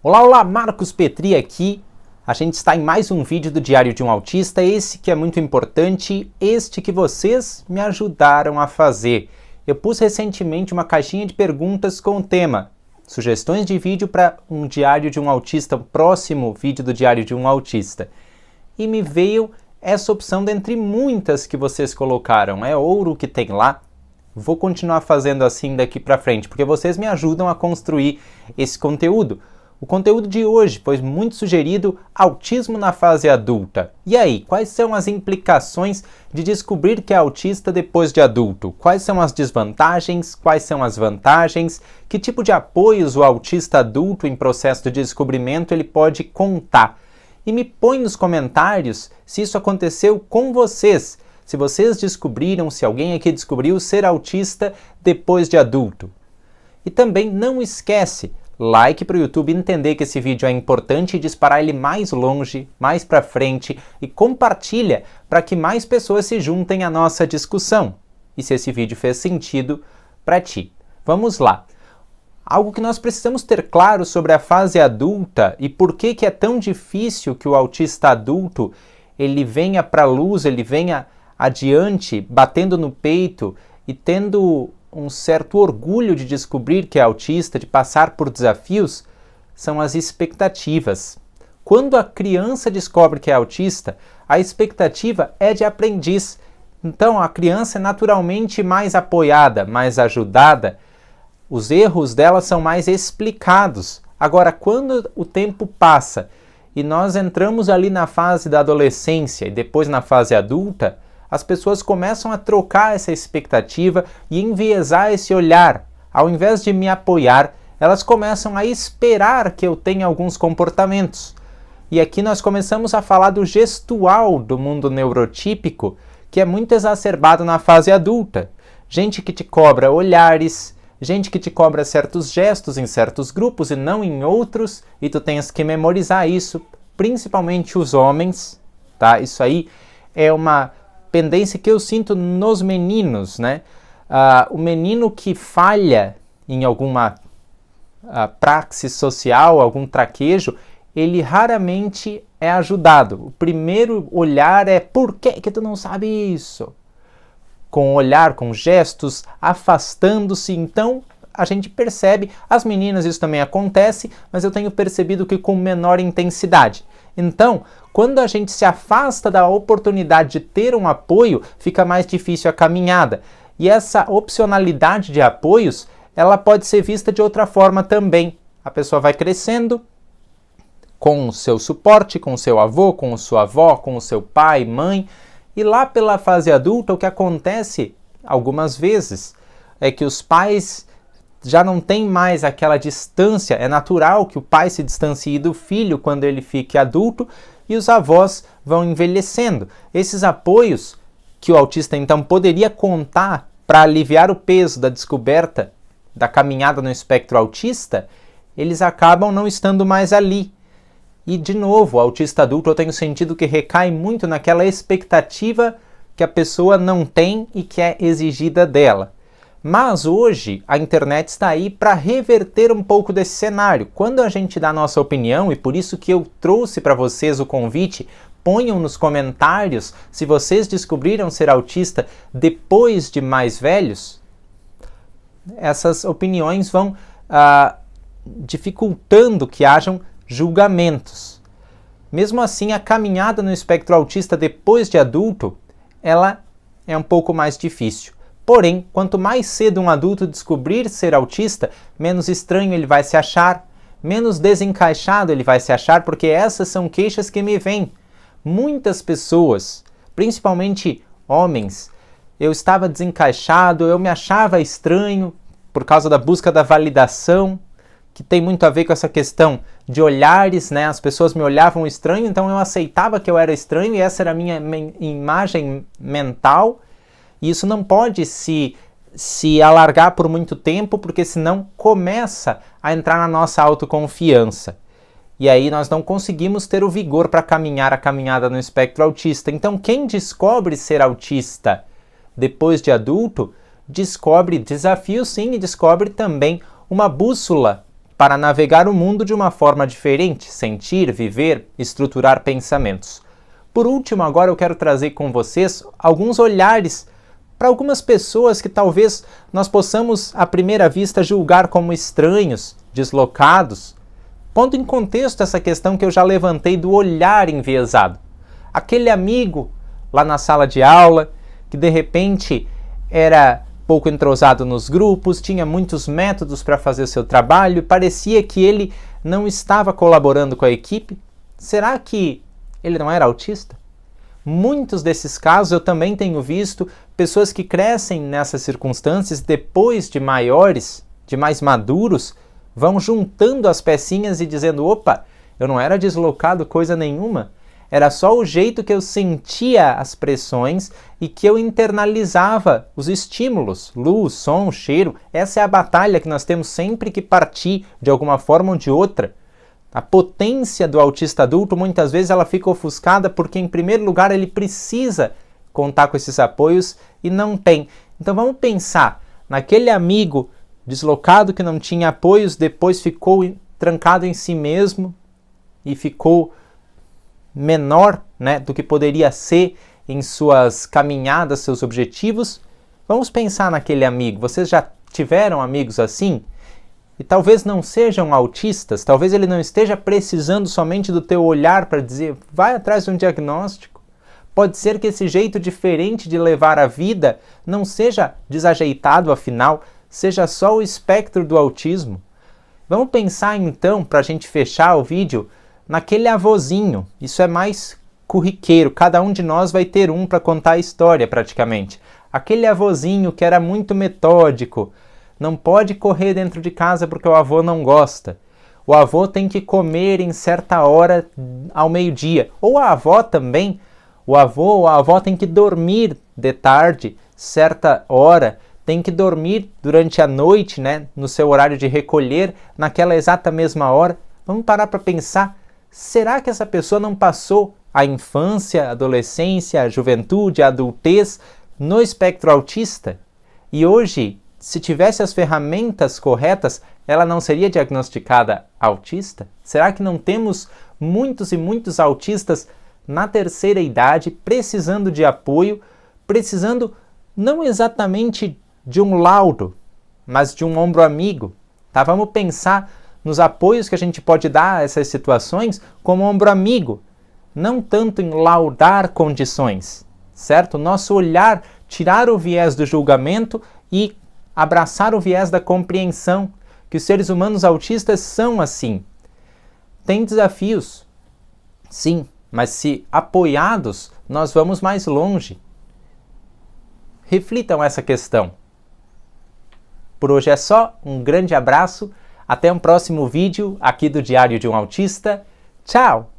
Olá, olá, Marcos Petri aqui. A gente está em mais um vídeo do Diário de um Autista, esse que é muito importante, este que vocês me ajudaram a fazer. Eu pus recentemente uma caixinha de perguntas com o tema sugestões de vídeo para um Diário de um Autista, um próximo vídeo do Diário de um Autista. E me veio essa opção dentre muitas que vocês colocaram, é ouro que tem lá. Vou continuar fazendo assim daqui para frente, porque vocês me ajudam a construir esse conteúdo. O conteúdo de hoje foi muito sugerido: autismo na fase adulta. E aí, quais são as implicações de descobrir que é autista depois de adulto? Quais são as desvantagens? Quais são as vantagens? Que tipo de apoios o autista adulto em processo de descobrimento ele pode contar? E me põe nos comentários se isso aconteceu com vocês. Se vocês descobriram, se alguém aqui descobriu ser autista depois de adulto. E também não esquece, like para o YouTube entender que esse vídeo é importante e disparar ele mais longe, mais para frente, e compartilha para que mais pessoas se juntem à nossa discussão. E se esse vídeo fez sentido para ti. Vamos lá. Algo que nós precisamos ter claro sobre a fase adulta e por que é tão difícil que o autista adulto ele venha para a luz, ele venha adiante, batendo no peito e tendo um certo orgulho de descobrir que é autista, de passar por desafios, são as expectativas. Quando a criança descobre que é autista, a expectativa é de aprendiz. Então a criança é naturalmente mais apoiada, mais ajudada, os erros dela são mais explicados. Agora, quando o tempo passa e nós entramos ali na fase da adolescência e depois na fase adulta, as pessoas começam a trocar essa expectativa e enviesar esse olhar. Ao invés de me apoiar, elas começam a esperar que eu tenha alguns comportamentos. E aqui nós começamos a falar do gestual do mundo neurotípico, que é muito exacerbado na fase adulta. Gente que te cobra olhares, gente que te cobra certos gestos em certos grupos e não em outros, e tu tens que memorizar isso, principalmente os homens, tá? Isso aí é uma pendência que eu sinto nos meninos, né? O menino que falha em alguma praxis social, algum traquejo, ele raramente é ajudado. O primeiro olhar é: por que tu não sabe isso? Com olhar, com gestos, afastando-se. Então a gente percebe, as meninas isso também acontece, mas eu tenho percebido que com menor intensidade. Então, quando a gente se afasta da oportunidade de ter um apoio, fica mais difícil a caminhada. E essa opcionalidade de apoios, ela pode ser vista de outra forma também. A pessoa vai crescendo com o seu suporte, com o seu avô, com a sua avó, com o seu pai, mãe. E lá pela fase adulta, o que acontece algumas vezes é que os pais já não têm mais aquela distância. É natural que o pai se distancie do filho quando ele fique adulto e os avós vão envelhecendo. Esses apoios que o autista então poderia contar para aliviar o peso da descoberta da caminhada no espectro autista, eles acabam não estando mais ali. E, de novo, o autista adulto eu tenho sentido que recai muito naquela expectativa que a pessoa não tem e que é exigida dela. Mas hoje a internet está aí para reverter um pouco desse cenário. Quando a gente dá a nossa opinião, e por isso que eu trouxe para vocês o convite, ponham nos comentários se vocês descobriram ser autista depois de mais velhos, essas opiniões vão dificultando que hajam julgamentos. Mesmo assim, a caminhada no espectro autista depois de adulto, ela é um pouco mais difícil. Porém, quanto mais cedo um adulto descobrir ser autista, menos estranho ele vai se achar, menos desencaixado ele vai se achar, porque essas são queixas que me vêm. Muitas pessoas, principalmente homens, eu estava desencaixado, eu me achava estranho por causa da busca da validação, que tem muito a ver com essa questão de olhares, né? As pessoas me olhavam estranho, então eu aceitava que eu era estranho e essa era a minha imagem mental. E isso não pode se alargar por muito tempo, porque senão começa a entrar na nossa autoconfiança. E aí nós não conseguimos ter o vigor para caminhar a caminhada no espectro autista. Então quem descobre ser autista depois de adulto, descobre desafios sim e descobre também uma bússola para navegar o mundo de uma forma diferente, sentir, viver, estruturar pensamentos. Por último, agora eu quero trazer com vocês alguns olhares para algumas pessoas que talvez nós possamos, à primeira vista, julgar como estranhos, deslocados. Pondo em contexto essa questão que eu já levantei do olhar enviesado. Aquele amigo lá na sala de aula, que de repente era pouco entrosado nos grupos, tinha muitos métodos para fazer o seu trabalho, parecia que ele não estava colaborando com a equipe. Será que ele não era autista? Muitos desses casos eu também tenho visto pessoas que crescem nessas circunstâncias, depois de maiores, de mais maduros, vão juntando as pecinhas e dizendo, opa, eu não era deslocado coisa nenhuma, era só o jeito que eu sentia as pressões e que eu internalizava os estímulos, luz, som, cheiro. Essa é a batalha que nós temos sempre que partir de alguma forma ou de outra. A potência do autista adulto, muitas vezes, ela fica ofuscada porque, em primeiro lugar, ele precisa contar com esses apoios e não tem. Então vamos pensar naquele amigo deslocado que não tinha apoios, depois ficou trancado em si mesmo e ficou menor, né, do que poderia ser em suas caminhadas, seus objetivos. Vamos pensar naquele amigo. Vocês já tiveram amigos assim? E talvez não sejam autistas, talvez ele não esteja precisando somente do teu olhar para dizer, vai atrás de um diagnóstico. Pode ser que esse jeito diferente de levar a vida não seja desajeitado, afinal, seja só o espectro do autismo. Vamos pensar então, para a gente fechar o vídeo, naquele avôzinho. Isso é mais corriqueiro, cada um de nós vai ter um para contar a história praticamente. Aquele avôzinho que era muito metódico, não pode correr dentro de casa porque o avô não gosta. O avô tem que comer em certa hora ao meio-dia. Ou a avó também, o avô ou a avó tem que dormir de tarde, certa hora, tem que dormir durante a noite, né, no seu horário de recolher, naquela exata mesma hora. Vamos parar para pensar, será que essa pessoa não passou a infância, a adolescência, a juventude, a adultez no espectro autista? E hoje, se tivesse as ferramentas corretas, ela não seria diagnosticada autista? Será que não temos muitos e muitos autistas na terceira idade precisando de apoio, precisando não exatamente de um laudo, mas de um ombro amigo? Tá? Vamos pensar nos apoios que a gente pode dar a essas situações como ombro amigo, não tanto em laudar condições, certo? Nosso olhar, tirar o viés do julgamento e abraçar o viés da compreensão, que os seres humanos autistas são assim. Tem desafios, sim, mas se apoiados, nós vamos mais longe. Reflitam essa questão. Por hoje é só, um grande abraço, até um próximo vídeo aqui do Diário de um Autista. Tchau!